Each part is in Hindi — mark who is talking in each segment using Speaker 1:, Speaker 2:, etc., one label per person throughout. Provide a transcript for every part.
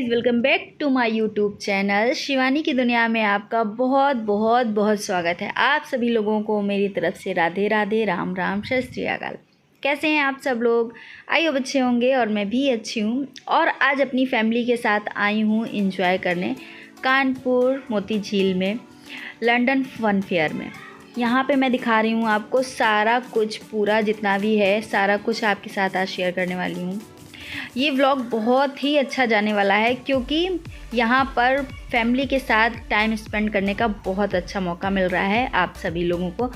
Speaker 1: Guys, welcome back to my YouTube channel. Shivani की दुनिया में आपका बहुत बहुत बहुत स्वागत है। आप सभी लोगों को मेरी तरफ से राधे राधे, राम राम, सत श्री अकाल। कैसे हैं आप सब लोग? आई होप अच्छे होंगे और मैं भी अच्छी हूँ। और आज अपनी फैमिली के साथ आई हूँ इंजॉय करने कानपुर मोती झील में लंदन फन फेयर में। यहाँ पे मैं दिखा रही हूँ आपको सारा कुछ, पूरा जितना भी है सारा कुछ आपके साथ आज शेयर करने वाली हूँ। ये व्लॉग बहुत ही अच्छा जाने वाला है क्योंकि यहाँ पर फैमिली के साथ टाइम स्पेंड करने का बहुत अच्छा मौका मिल रहा है आप सभी लोगों को।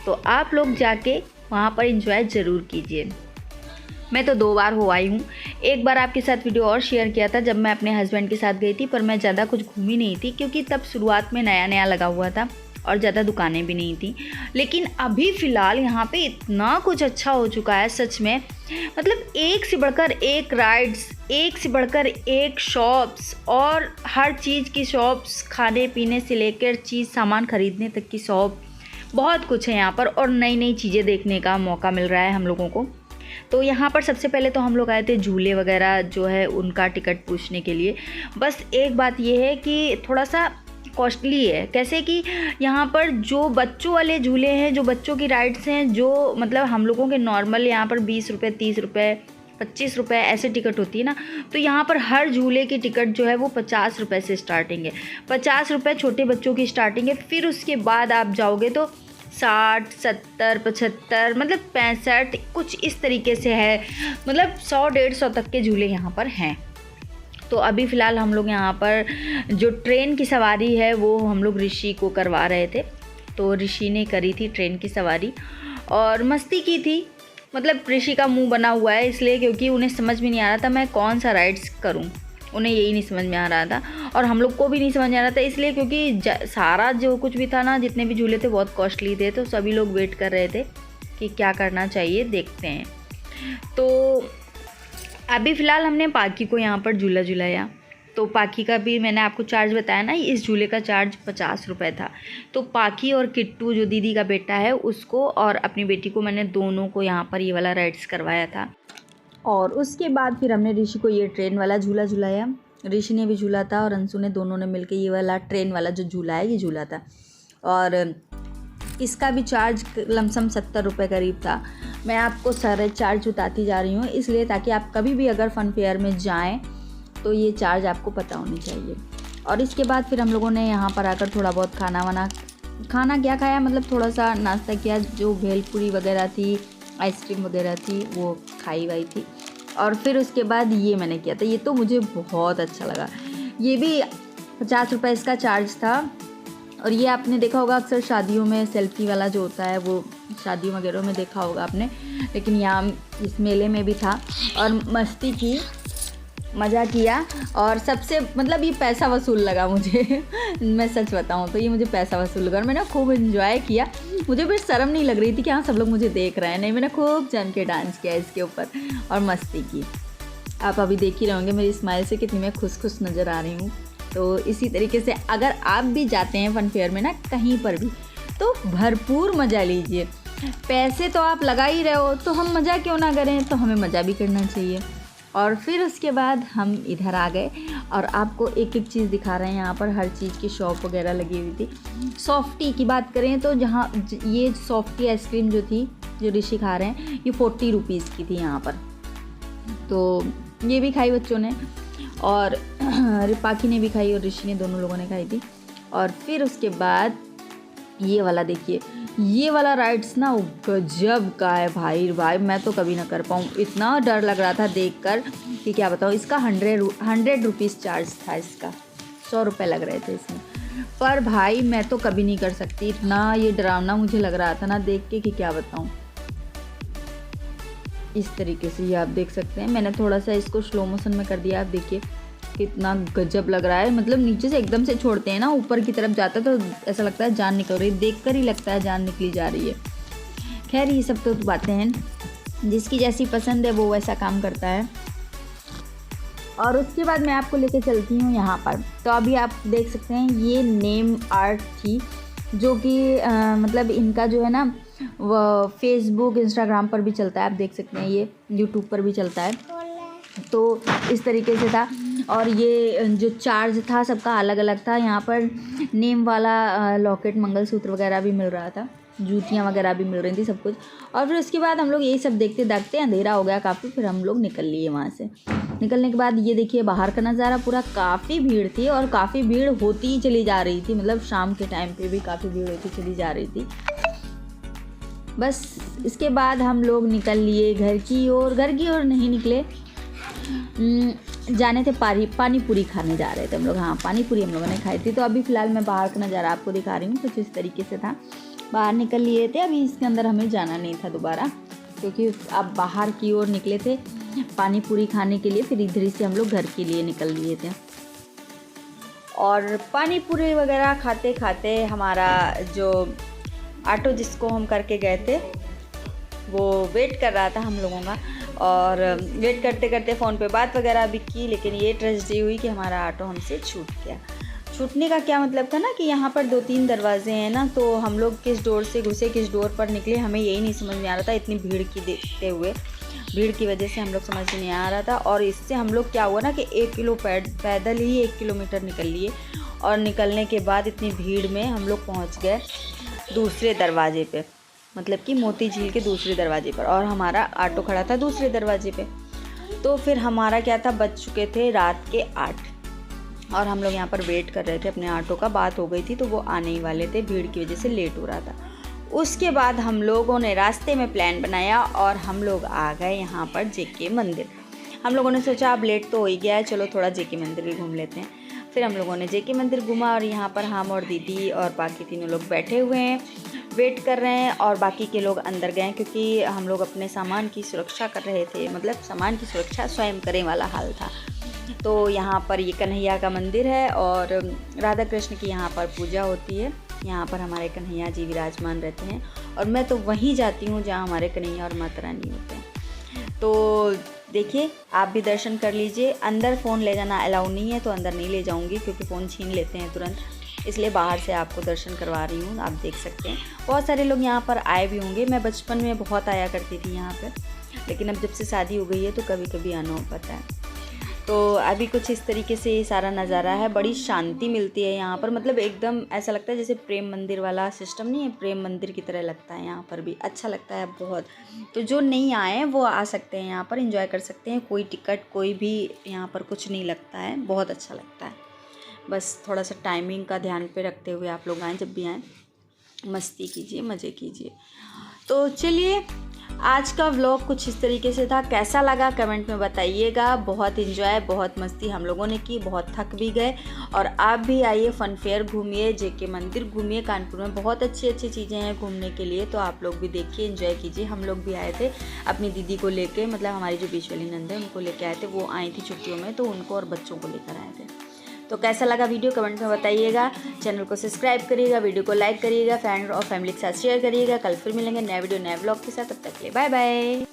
Speaker 1: तो आप लोग जाके वहाँ पर एंजॉय ज़रूर कीजिए। मैं तो 2 बार हो आई हूँ। एक बार आपके साथ वीडियो और शेयर किया था जब मैं अपने हस्बैंड के साथ गई थी, पर मैं ज़्यादा कुछ घूमी नहीं थी क्योंकि तब शुरुआत में नया नया लगा हुआ था और ज़्यादा दुकानें भी नहीं थी। लेकिन अभी फ़िलहाल यहाँ पे इतना कुछ अच्छा हो चुका है सच में, मतलब एक से बढ़कर एक राइड्स, एक से बढ़कर एक शॉप्स, और हर चीज़ की शॉप्स, खाने पीने से लेकर चीज़ सामान ख़रीदने तक की शॉप, बहुत कुछ है यहाँ पर। और नई नई चीज़ें देखने का मौका मिल रहा है हम लोगों को। तो यहाँ पर सबसे पहले तो हम लोग आए थे झूले वगैरह जो है उनका टिकट पूछने के लिए। बस एक बात ये है कि थोड़ा सा कॉस्टली है। कैसे कि यहाँ पर जो बच्चों वाले झूले हैं, जो बच्चों की राइड्स हैं, जो मतलब हम लोगों के नॉर्मल यहाँ पर 20 रुपये, 30 रुपये, 25 रुपये ऐसे टिकट होती है ना, तो यहाँ पर हर झूले की टिकट जो है वो 50 रुपये से स्टार्टिंग है। 50 रुपये छोटे बच्चों की स्टार्टिंग है। फिर उसके बाद आप जाओगे तो 60, 70, 75, मतलब 65 कुछ इस तरीके से है। मतलब 100, 150 तक के झूले यहाँ पर हैं। तो अभी फ़िलहाल हम लोग यहाँ पर जो ट्रेन की सवारी है वो हम लोग ऋषि को करवा रहे थे। तो ऋषि ने करी थी ट्रेन की सवारी और मस्ती की थी। मतलब ऋषि का मुंह बना हुआ है इसलिए क्योंकि उन्हें समझ में नहीं आ रहा था मैं कौन सा राइड्स करूं। उन्हें यही नहीं समझ में आ रहा था और हम लोग को भी नहीं समझ में आ रहा था, इसलिए क्योंकि सारा जो कुछ भी था ना, जितने भी झूले थे बहुत कॉस्टली थे। तो सभी लोग वेट कर रहे थे कि क्या करना चाहिए, देखते हैं। तो अभी फ़िलहाल हमने पाखी को यहाँ पर झूला झुलाया। तो पाखी का भी मैंने आपको चार्ज बताया ना, इस झूले का चार्ज 50 रुपये था। तो पाखी और किट्टू जो दीदी का बेटा है उसको और अपनी बेटी को मैंने दोनों को यहाँ पर ये वाला राइड्स करवाया था। और उसके बाद फिर हमने ऋषि को ये ट्रेन वाला झूला झुलाया। ऋषि ने भी झूला था और अंशु ने, दोनों ने मिलकर ये वाला ट्रेन वाला जो झूला है ये झूला था। और इसका भी चार्ज लमसम 70 रुपये करीब था। मैं आपको सारे चार्ज बताती जा रही हूँ इसलिए ताकि आप कभी भी अगर फ़न फेयर में जाएं तो ये चार्ज आपको पता होनी चाहिए। और इसके बाद फिर हम लोगों ने यहाँ पर आकर थोड़ा बहुत खाना क्या खाया, मतलब थोड़ा सा नाश्ता किया। जो भेलपूरी वगैरह थी, आइसक्रीम वगैरह थी, वो खाई वाई थी। और फिर उसके बाद ये मैंने किया था, ये तो मुझे बहुत अच्छा लगा। ये भी 50 रुपये इसका चार्ज था। और ये आपने देखा होगा अक्सर शादियों में सेल्फी वाला जो होता है वो शादियों वगैरह में देखा होगा आपने, लेकिन यहाँ इस मेले में भी था। और मस्ती की, मज़ा किया। और सबसे मतलब ये पैसा वसूल लगा मुझे मैं सच बताऊँ तो ये मुझे पैसा वसूल लगा और मैंने खूब इन्जॉय किया। मुझे भी शर्म नहीं लग रही थी कि हाँ सब लोग मुझे देख रहे हैं, नहीं, मैंने खूब जम के डांस किया इसके ऊपर और मस्ती की। आप अभी देख ही रहे होंगे मेरी स्माइल से कितनी मैं खुश नज़र आ रही हूँ। तो इसी तरीके से अगर आप भी जाते हैं फन फेयर में ना कहीं पर भी, तो भरपूर मज़ा लीजिए। पैसे तो आप लगा ही रहे हो तो हम मज़ा क्यों ना करें, तो हमें मज़ा भी करना चाहिए। और फिर उसके बाद हम इधर आ गए और आपको एक एक चीज़ दिखा रहे हैं। यहाँ पर हर चीज़ की शॉप वगैरह लगी हुई थी। सॉफ्टी की बात करें तो जहाँ ये सॉफ्टी आइसक्रीम जो थी, जो ऋषि खा रहे हैं, ये 40 रुपीज़ की थी यहाँ पर। तो ये भी खाई बच्चों ने और पाखी ने भी खाई और ऋषि ने, दोनों लोगों ने खाई थी। और फिर उसके बाद ये वाला देखिए, ये वाला राइड्स ना गजब का है भाई। मैं तो कभी ना कर पाऊँ, इतना डर लग रहा था देखकर कि क्या बताऊँ। इसका 100 रुपीज़ चार्ज था, इसका 100 रुपये लग रहे थे इसमें। पर भाई मैं तो कभी नहीं कर सकती, इतना ये डरावना मुझे लग रहा था ना देख के कि क्या बताऊँ। इस तरीके से ये आप देख सकते हैं, मैंने थोड़ा सा इसको स्लो मोशन में कर दिया। आप देखिए कितना गजब लग रहा है। मतलब नीचे से एकदम से छोड़ते हैं ना, ऊपर की तरफ जाता है तो ऐसा लगता है जान निकल रही है, देखकर ही लगता है जान निकली जा रही है। खैर ये सब तो बातें हैं, जिसकी जैसी पसंद है वो वैसा काम करता है। और उसके बाद मैं आपको लेके चलती हूँ यहाँ पर। तो अभी आप देख सकते हैं ये नेम आर्ट थी, जो कि मतलब इनका जो है ना वो फेसबुक, इंस्टाग्राम पर भी चलता है। आप देख सकते हैं ये यूट्यूब पर भी चलता है। तो इस तरीके से था। और ये जो चार्ज था सबका अलग अलग था। यहाँ पर नेम वाला लॉकेट, मंगलसूत्र वगैरह भी मिल रहा था, जूतियाँ वगैरह भी मिल रही थी, सब कुछ। और फिर उसके बाद हम लोग यही सब देखते देखते अंधेरा हो गया काफ़ी, फिर हम लोग निकल लिए वहाँ से। निकलने के बाद ये देखिए बाहर का नज़ारा, पूरा काफ़ी भीड़ थी और काफ़ी भीड़ होती ही चली जा रही थी, मतलब शाम के टाइम पे भी काफ़ी भीड़ होती चली जा रही थी। बस इसके बाद हम लोग निकल लिए घर की ओर। घर की ओर नहीं निकले, जाने थे पानी पूरी खाने जा रहे थे हम लोग। हाँ, पानी पूरी हम लोगों ने खाई थी। तो अभी फ़िलहाल मैं बाहर का नज़ारा आपको दिखा रही हूँ, कुछ इस तरीके से था। बाहर निकल लिए थे, अभी इसके अंदर हमें जाना नहीं था दोबारा, क्योंकि अब बाहर की ओर निकले थे पानी पूरी खाने के लिए। फिर इधर से हम लोग घर के लिए निकल लिए थे। और पानी पूरी वगैरह खाते खाते हमारा जो ऑटो जिसको हम करके गए थे वो वेट कर रहा था हम लोगों का। और वेट करते करते फ़ोन पे बात वगैरह भी की, लेकिन ये ट्रेजेडी हुई कि हमारा ऑटो हमसे छूट गया। छूटने का क्या मतलब था ना कि यहाँ पर 2-3 दरवाजे हैं ना, तो हम लोग किस डोर से घुसे किस डोर पर निकले हमें यही नहीं समझ में आ रहा था। इतनी भीड़ की देखते हुए, भीड़ की वजह से हम लोग समझ नहीं आ रहा था। और इससे हम लोग क्या हुआ ना कि 1 किलो पैदल ही 1 किलोमीटर निकल लिए। और निकलने के बाद इतनी भीड़ में हम लोग पहुँच गए दूसरे दरवाजे पे, मतलब कि मोती झील के दूसरे दरवाजे पर, और हमारा ऑटो खड़ा था दूसरे दरवाजे पे। तो फिर हमारा क्या था, बज चुके थे रात के 8 और हम लोग यहाँ पर वेट कर रहे थे अपने ऑटो का। बात हो गई थी तो वो आने ही वाले थे, भीड़ की वजह से लेट हो रहा था। उसके बाद हम लोगों ने रास्ते में प्लान बनाया और हम लोग आ गए यहाँ पर जेके मंदिर। हम लोगों ने सोचा अब लेट तो हो ही गया है, चलो थोड़ा जेके मंदिर भी घूम लेते हैं। फिर हम लोगों ने जेके मंदिर घूमा और यहाँ पर हम और दीदी और बाकी तीनों लोग बैठे हुए हैं, वेट कर रहे हैं। और बाकी के लोग अंदर गए क्योंकि हम लोग अपने सामान की सुरक्षा कर रहे थे, मतलब सामान की सुरक्षा स्वयं करें वाला हाल था। तो यहाँ पर ये कन्हैया का मंदिर है और राधा कृष्ण की यहाँ पर पूजा होती है। यहाँ पर हमारे कन्हैया जी विराजमान रहते हैं और मैं तो वहीं जाती हूँ जहाँ हमारे कन्हैया और माता रानी होते हैं। तो देखिए आप भी दर्शन कर लीजिए। अंदर फ़ोन ले जाना अलाउ नहीं है, तो अंदर नहीं ले जाऊँगी क्योंकि फ़ोन छीन लेते हैं तुरंत, इसलिए बाहर से आपको दर्शन करवा रही हूँ। आप देख सकते हैं बहुत सारे लोग यहाँ पर आए भी होंगे। मैं बचपन में बहुत आया करती थी यहाँ पर, लेकिन अब जब से शादी हो गई है तो कभी कभी आना हो पाता है। तो अभी कुछ इस तरीके से ये सारा नज़ारा है। बड़ी शांति मिलती है यहाँ पर, मतलब एकदम ऐसा लगता है जैसे प्रेम मंदिर वाला सिस्टम नहीं है, प्रेम मंदिर की तरह लगता है यहाँ पर भी। अच्छा लगता है बहुत। तो जो नहीं आए हैं वो आ सकते हैं, यहाँ पर एंजॉय कर सकते हैं। कोई टिकट कोई भी यहाँ पर कुछ नहीं लगता है, बहुत अच्छा लगता है। बस थोड़ा सा टाइमिंग का ध्यान पे रखते हुए आप लोग आएँ, जब भी आएँ मस्ती कीजिए, मज़े कीजिए। तो चलिए आज का व्लॉग कुछ इस तरीके से था। कैसा लगा कमेंट में बताइएगा। बहुत एंजॉय, बहुत मस्ती हम लोगों ने की, बहुत थक भी गए। और आप भी आइए, फन फेयर घूमिए, जेके मंदिर घूमिए। कानपुर में बहुत अच्छी अच्छी चीज़ें हैं घूमने के लिए, तो आप लोग भी देखिए, एंजॉय कीजिए। हम लोग भी आए थे अपनी दीदी को लेके, मतलब हमारी जो बीच वाली नंद है उनको लेके आए थे। वो आई थी छुट्टियों में, तो उनको और बच्चों को लेकर आए थे। तो कैसा लगा वीडियो कमेंट में बताइएगा। चैनल को सब्सक्राइब करिएगा, वीडियो को लाइक करिएगा, फ्रेंड और फैमिली के साथ शेयर करिएगा। कल फिर मिलेंगे नए वीडियो नए व्लॉग के साथ, तब तक के लिए बाय बाय।